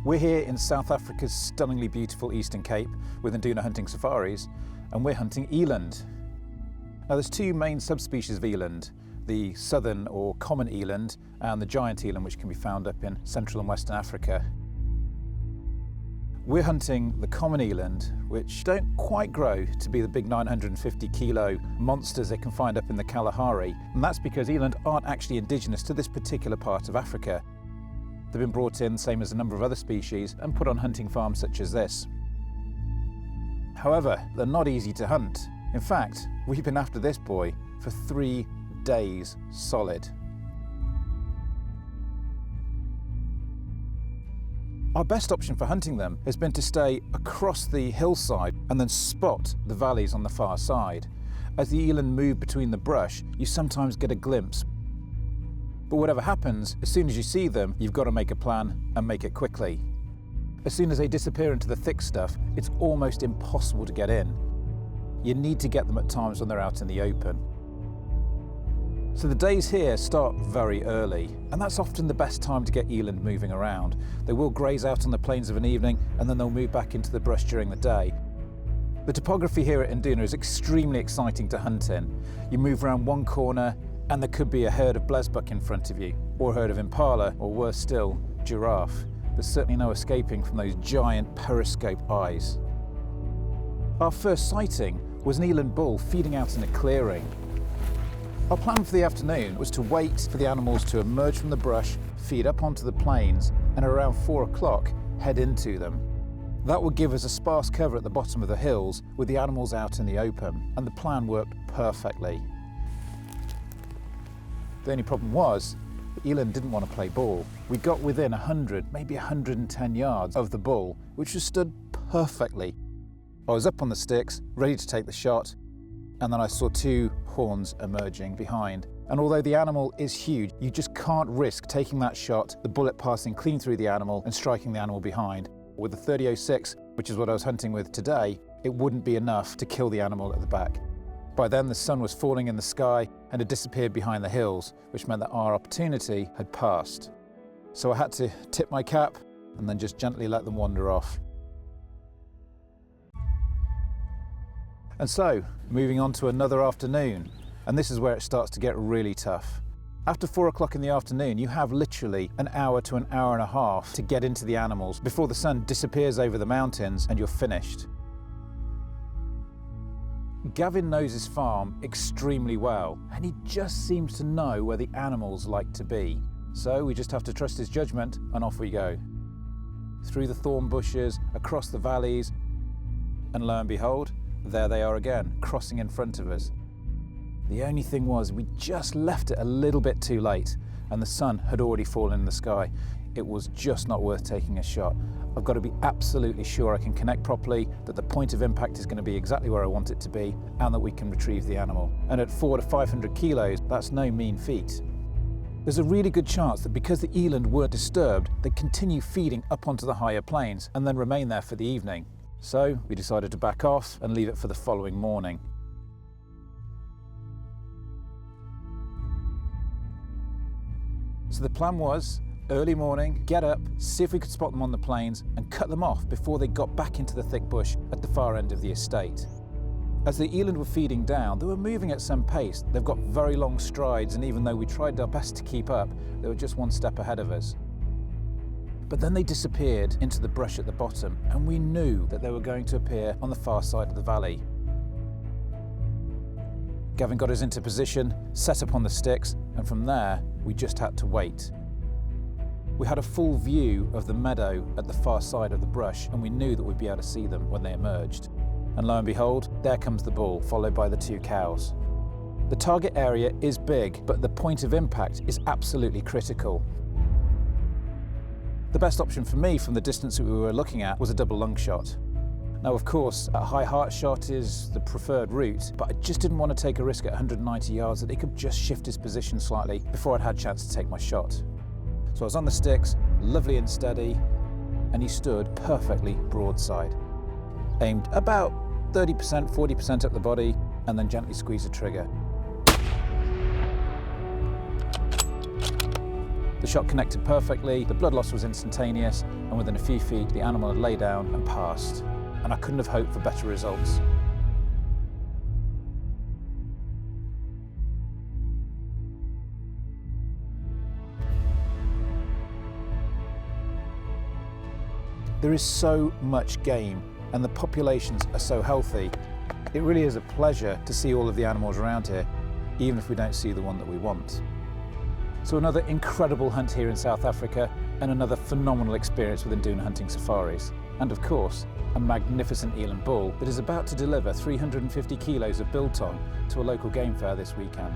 We're here in South Africa's stunningly beautiful Eastern Cape with Nduna hunting safaris, and we're hunting eland. Now there's two main subspecies of eland, the southern or common eland and the giant eland, which can be found up in Central and Western Africa. We're hunting the common eland, which don't quite grow to be the big 950 kilo monsters they can find up in the Kalahari, and that's because eland aren't actually indigenous to this particular part of Africa. They've been brought in, same as a number of other species, and put on hunting farms such as this. However, they're not easy to hunt. In fact, we've been after this boy for 3 days solid. Our best option for hunting them has been to stay across the hillside and then spot the valleys on the far side. As the eland move between the brush, you sometimes get a glimpse. But whatever happens, as soon as you see them, you've got to make a plan and make it quickly. As soon as they disappear into the thick stuff, it's almost impossible to get in. You need to get them at times when they're out in the open. So the days here start very early, and that's often the best time to get eland moving around. They will graze out on the plains of an evening, and then they'll move back into the brush during the day. The topography here at Nduna is extremely exciting to hunt in. You move around one corner, and there could be a herd of blesbok in front of you, or a herd of impala, or worse still, giraffe. There's certainly no escaping from those giant periscope eyes. Our first sighting was an eland bull feeding out in a clearing. Our plan for the afternoon was to wait for the animals to emerge from the brush, feed up onto the plains, and around 4 o'clock head into them. That would give us a sparse cover at the bottom of the hills with the animals out in the open, and the plan worked perfectly. The only problem was, the eland didn't want to play ball. We got within 100, maybe 110 yards of the bull, which was stood perfectly. I was up on the sticks, ready to take the shot, and then I saw 2 horns emerging behind. And although the animal is huge, you just can't risk taking that shot, the bullet passing clean through the animal and striking the animal behind. With the .30-06, which is what I was hunting with today, it wouldn't be enough to kill the animal at the back. By then the sun was falling in the sky and had disappeared behind the hills, which meant that our opportunity had passed. So I had to tip my cap and then just gently let them wander off. And so, moving on to another afternoon, and this is where it starts to get really tough. After 4 o'clock in the afternoon, you have literally an hour to an hour and a half to get into the animals before the sun disappears over the mountains and you're finished. Gavin knows his farm extremely well, and he just seems to know where the animals like to be. So we just have to trust his judgment, and off we go. Through the thorn bushes, across the valleys, and lo and behold, there they are again, crossing in front of us. The only thing was, we just left it a little bit too late, and the sun had already fallen in the sky. It was just not worth taking a shot. I've got to be absolutely sure I can connect properly, that the point of impact is going to be exactly where I want it to be, and that we can retrieve the animal. And at 400 to 500 kilos, that's no mean feat. There's a really good chance that because the eland weren't disturbed, they'd continue feeding up onto the higher plains and then remain there for the evening. So we decided to back off and leave it for the following morning. So the plan was, early morning, get up, see if we could spot them on the plains and cut them off before they got back into the thick bush at the far end of the estate. As the eland were feeding down, they were moving at some pace. They've got very long strides, and even though we tried our best to keep up, they were just one step ahead of us. But then they disappeared into the brush at the bottom, and we knew that they were going to appear on the far side of the valley. Gavin got us into position, set up on the sticks, and from there, we just had to wait. We had a full view of the meadow at the far side of the brush, and we knew that we'd be able to see them when they emerged. And lo and behold, there comes the bull, followed by the 2 cows. The target area is big, but the point of impact is absolutely critical. The best option for me from the distance that we were looking at was a double lung shot. Now, of course, a high heart shot is the preferred route, but I just didn't want to take a risk at 190 yards that he could just shift his position slightly before I'd had a chance to take my shot. So I was on the sticks, lovely and steady, and he stood perfectly broadside. Aimed about 30%, 40% up the body, and then gently squeezed the trigger. The shot connected perfectly, the blood loss was instantaneous, and within a few feet the animal had laid down and passed. And I couldn't have hoped for better results. There is so much game and the populations are so healthy. It really is a pleasure to see all of the animals around here, even if we don't see the one that we want. So another incredible hunt here in South Africa and another phenomenal experience with Nduna hunting safaris. And of course, a magnificent Eland bull that is about to deliver 350 kilos of biltong to a local game fair this weekend.